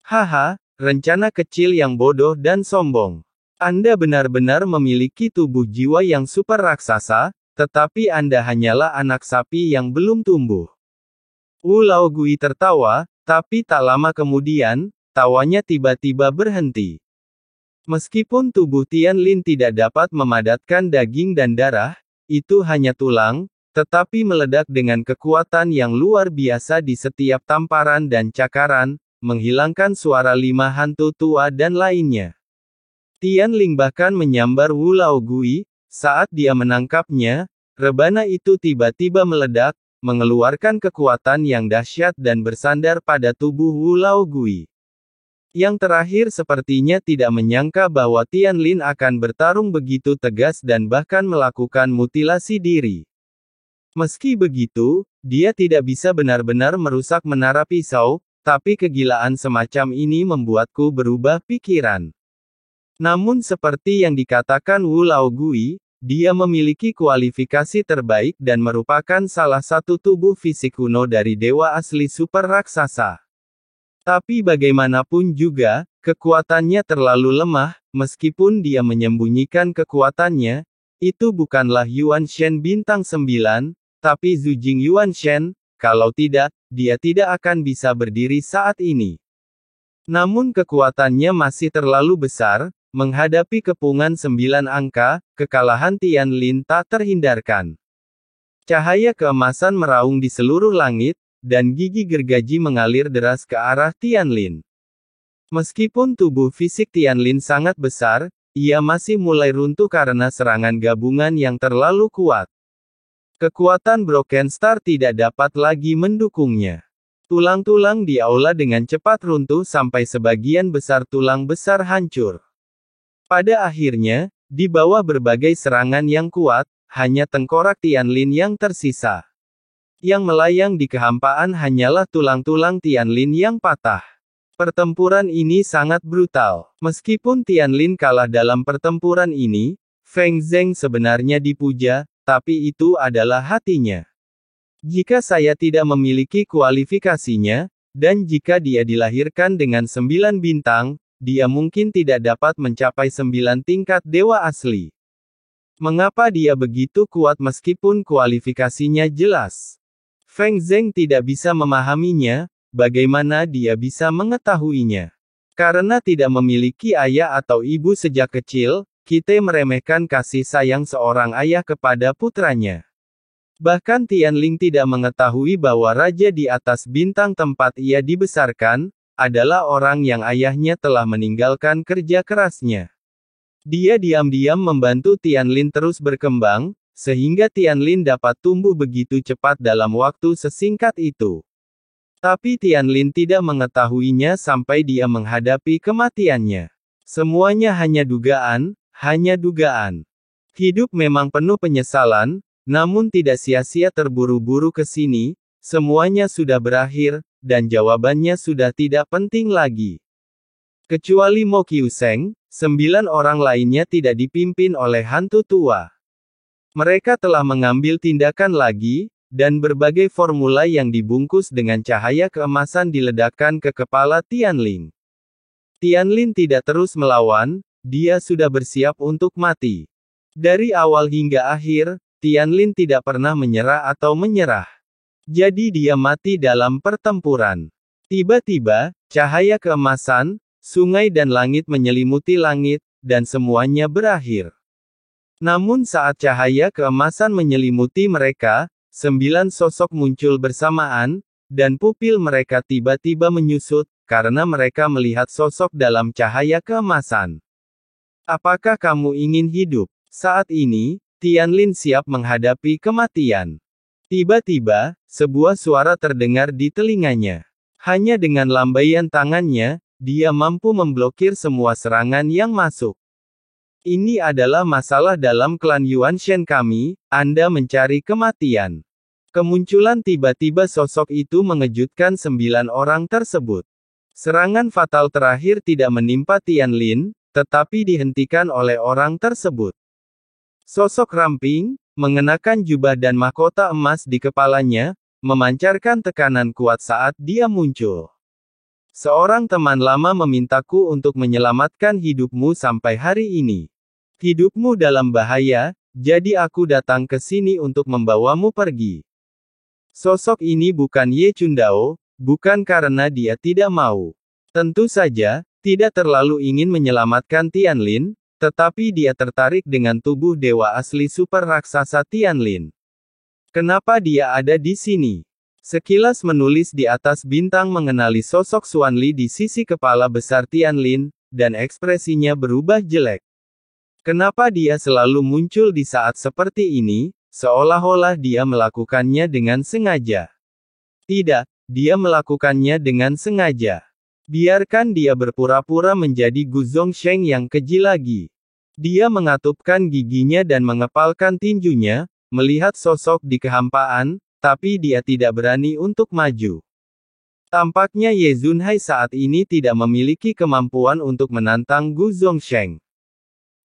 Haha, rencana kecil yang bodoh dan sombong. Anda benar-benar memiliki tubuh jiwa yang super raksasa, tetapi Anda hanyalah anak sapi yang belum tumbuh. Wu Laogui tertawa, tapi tak lama kemudian, tawanya tiba-tiba berhenti. Meskipun tubuh Tianlin tidak dapat memadatkan daging dan darah, itu hanya tulang, tetapi meledak dengan kekuatan yang luar biasa di setiap tamparan dan cakaran, menghilangkan suara 5 hantu tua dan lainnya. Tianling bahkan menyambar Wu Laogui, saat dia menangkapnya, rebana itu tiba-tiba meledak, mengeluarkan kekuatan yang dahsyat dan bersandar pada tubuh Wu Laogui. Yang terakhir sepertinya tidak menyangka bahwa Tianlin akan bertarung begitu tegas dan bahkan melakukan mutilasi diri. Meski begitu, dia tidak bisa benar-benar merusak menara pisau, tapi kegilaan semacam ini membuatku berubah pikiran. Namun seperti yang dikatakan Wu Laogui, dia memiliki kualifikasi terbaik dan merupakan salah satu tubuh fisik kuno dari dewa asli super raksasa. Tapi bagaimanapun juga, kekuatannya terlalu lemah, meskipun dia menyembunyikan kekuatannya, itu bukanlah Yuan Shen bintang 9, tapi Zhu Jing Yuan Shen, kalau tidak, dia tidak akan bisa berdiri saat ini. Namun kekuatannya masih terlalu besar, menghadapi kepungan 9 angka, kekalahan Tianlin tak terhindarkan. Cahaya keemasan meraung di seluruh langit, dan gigi gergaji mengalir deras ke arah Tianlin. Meskipun tubuh fisik Tianlin sangat besar, ia masih mulai runtuh karena serangan gabungan yang terlalu kuat. Kekuatan Broken Star tidak dapat lagi mendukungnya. Tulang-tulang di aula dengan cepat runtuh sampai sebagian besar tulang besar hancur. Pada akhirnya, di bawah berbagai serangan yang kuat, hanya tengkorak Tianlin yang tersisa. Yang melayang di kehampaan hanyalah tulang-tulang Tianlin yang patah. Pertempuran ini sangat brutal. Meskipun Tianlin kalah dalam pertempuran ini, Feng Zheng sebenarnya dipuja, tapi itu adalah hatinya. Jika saya tidak memiliki kualifikasinya, dan jika dia dilahirkan dengan 9 bintang, dia mungkin tidak dapat mencapai 9 tingkat dewa asli. Mengapa dia begitu kuat meskipun kualifikasinya jelas? Feng Zheng tidak bisa memahaminya, bagaimana dia bisa mengetahuinya. Karena tidak memiliki ayah atau ibu sejak kecil, kita meremehkan kasih sayang seorang ayah kepada putranya. Bahkan Tianling tidak mengetahui bahwa raja di atas bintang tempat ia dibesarkan, adalah orang yang ayahnya telah meninggalkan kerja kerasnya. Dia diam-diam membantu Tianlin terus berkembang, sehingga Tianlin dapat tumbuh begitu cepat dalam waktu sesingkat itu. Tapi Tianlin tidak mengetahuinya sampai dia menghadapi kematiannya. Semuanya hanya dugaan, hanya dugaan. Hidup memang penuh penyesalan, namun tidak sia-sia terburu-buru ke sini, semuanya sudah berakhir, dan jawabannya sudah tidak penting lagi. Kecuali Mo Qiuseng, 9 orang lainnya tidak dipimpin oleh hantu tua. Mereka telah mengambil tindakan lagi, dan berbagai formula yang dibungkus dengan cahaya keemasan diledakkan ke kepala Tianling. Tianlin tidak terus melawan, dia sudah bersiap untuk mati. Dari awal hingga akhir, Tianlin tidak pernah menyerah atau menyerah. Jadi dia mati dalam pertempuran. Tiba-tiba, cahaya keemasan, sungai dan langit menyelimuti langit, dan semuanya berakhir. Namun saat cahaya keemasan menyelimuti mereka, 9 sosok muncul bersamaan, dan pupil mereka tiba-tiba menyusut, karena mereka melihat sosok dalam cahaya keemasan. Apakah kamu ingin hidup? Saat ini, Tianlin siap menghadapi kematian. Tiba-tiba, sebuah suara terdengar di telinganya. Hanya dengan lambaian tangannya, dia mampu memblokir semua serangan yang masuk. Ini adalah masalah dalam klan Yuan Shen kami, Anda mencari kematian. Kemunculan tiba-tiba sosok itu mengejutkan 9 orang tersebut. Serangan fatal terakhir tidak menimpa Tianlin, tetapi dihentikan oleh orang tersebut. Sosok ramping, mengenakan jubah dan mahkota emas di kepalanya, memancarkan tekanan kuat saat dia muncul. Seorang teman lama memintaku untuk menyelamatkan hidupmu sampai hari ini. Hidupmu dalam bahaya, jadi aku datang ke sini untuk membawamu pergi. Sosok ini bukan Ye Chundao, bukan karena dia tidak mau. Tentu saja, tidak terlalu ingin menyelamatkan Tianlin, tetapi dia tertarik dengan tubuh dewa asli super raksasa Tianlin. Kenapa dia ada di sini? Sekilas menulis di atas bintang mengenali sosok Xuanli di sisi kepala besar Tianlin, dan ekspresinya berubah jelek. Kenapa dia selalu muncul di saat seperti ini, seolah-olah dia melakukannya dengan sengaja? Tidak, dia melakukannya dengan sengaja. Biarkan dia berpura-pura menjadi Gu Zongsheng yang keji lagi. Dia mengatupkan giginya dan mengepalkan tinjunya, melihat sosok di kehampaan, tapi dia tidak berani untuk maju. Tampaknya Ye Zunhai saat ini tidak memiliki kemampuan untuk menantang Gu Zongsheng.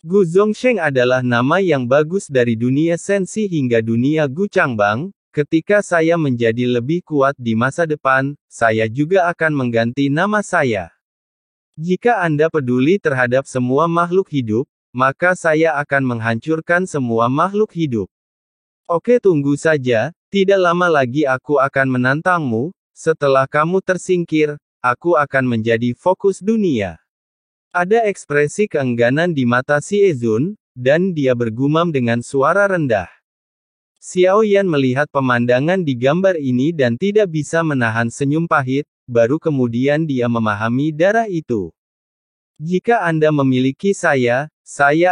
Gu Zongsheng adalah nama yang bagus dari dunia sensi hingga dunia Gu Changbang. Ketika saya menjadi lebih kuat di masa depan, saya juga akan mengganti nama saya. Jika Anda peduli terhadap semua makhluk hidup, maka saya akan menghancurkan semua makhluk hidup. Oke, tunggu saja, tidak lama lagi aku akan menantangmu. Setelah kamu tersingkir, aku akan menjadi fokus dunia. Ada ekspresi keengganan di mata si Ezun, dan dia bergumam dengan suara rendah. Xiao Yan melihat pemandangan di gambar ini dan tidak bisa menahan senyum pahit, baru kemudian dia memahami darah itu. Jika Anda memiliki saya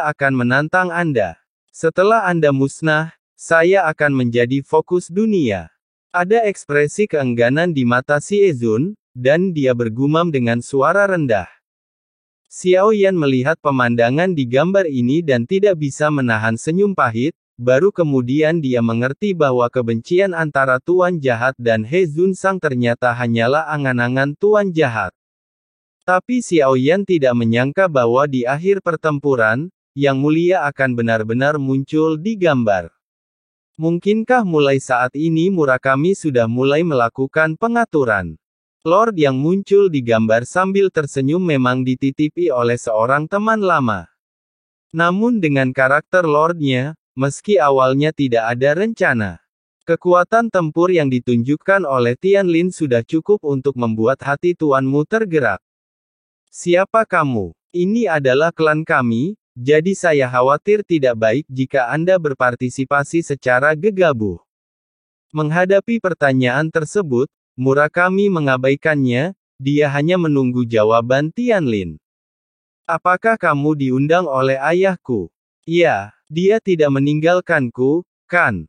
akan menantang Anda. Setelah Anda musnah, saya akan menjadi fokus dunia. Ada ekspresi keengganan di mata si Ezun, dan dia bergumam dengan suara rendah. Xiao Yan melihat pemandangan di gambar ini dan tidak bisa menahan senyum pahit, baru kemudian dia mengerti bahwa kebencian antara Tuan Jahat dan He Zun Sang ternyata hanyalah angan-angan Tuan Jahat. Tapi Xiao Yan tidak menyangka bahwa di akhir pertempuran, Yang Mulia akan benar-benar muncul di gambar. Mungkinkah mulai saat ini Murakami sudah mulai melakukan pengaturan? Lord yang muncul di gambar sambil tersenyum memang dititipi oleh seorang teman lama. Namun dengan karakter Lordnya, meski awalnya tidak ada rencana, kekuatan tempur yang ditunjukkan oleh Tianlin sudah cukup untuk membuat hati tuanmu tergerak. Siapa kamu? Ini adalah klan kami, jadi saya khawatir tidak baik jika Anda berpartisipasi secara gegabah. Menghadapi pertanyaan tersebut, Murakami mengabaikannya, dia hanya menunggu jawaban Tianlin. Apakah kamu diundang oleh ayahku? Ya, dia tidak meninggalkanku, kan?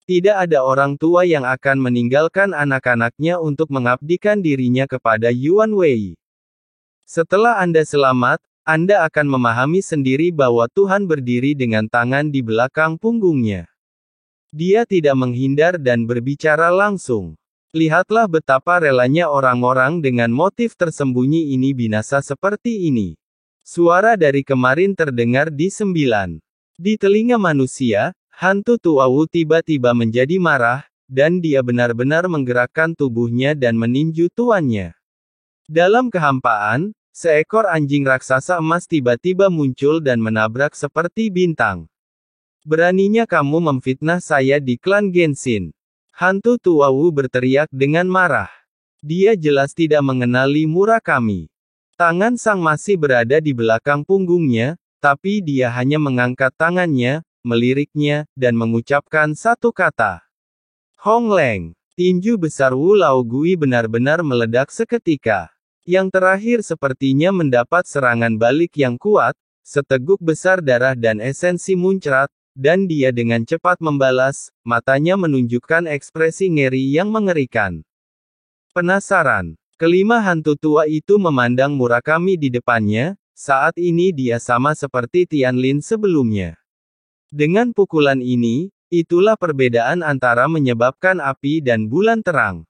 Tidak ada orang tua yang akan meninggalkan anak-anaknya untuk mengabdikan dirinya kepada Yuan Wei. Setelah Anda selamat, Anda akan memahami sendiri bahwa Tuhan berdiri dengan tangan di belakang punggungnya. Dia tidak menghindar dan berbicara langsung. Lihatlah betapa relanya orang-orang dengan motif tersembunyi ini binasa seperti ini. Suara dari kemarin terdengar di 9. Di telinga manusia, hantu tua Wu tiba-tiba menjadi marah, dan dia benar-benar menggerakkan tubuhnya dan meninju tuannya. Dalam kehampaan, seekor anjing raksasa emas tiba-tiba muncul dan menabrak seperti bintang. Beraninya kamu memfitnah saya di klan Genshin. Hantu tua Wu berteriak dengan marah. Dia jelas tidak mengenali Murakami. Tangan sang masih berada di belakang punggungnya, tapi dia hanya mengangkat tangannya, meliriknya, dan mengucapkan satu kata. Hong Leng. Tinju besar Wu Laogui benar-benar meledak seketika. Yang terakhir sepertinya mendapat serangan balik yang kuat, seteguk besar darah dan esensi muncrat, dan dia dengan cepat membalas, matanya menunjukkan ekspresi ngeri yang mengerikan. Penasaran, kelima hantu tua itu memandang Murakami di depannya, saat ini dia sama seperti Tianlin sebelumnya. Dengan pukulan ini, itulah perbedaan antara menyebabkan api dan bulan terang.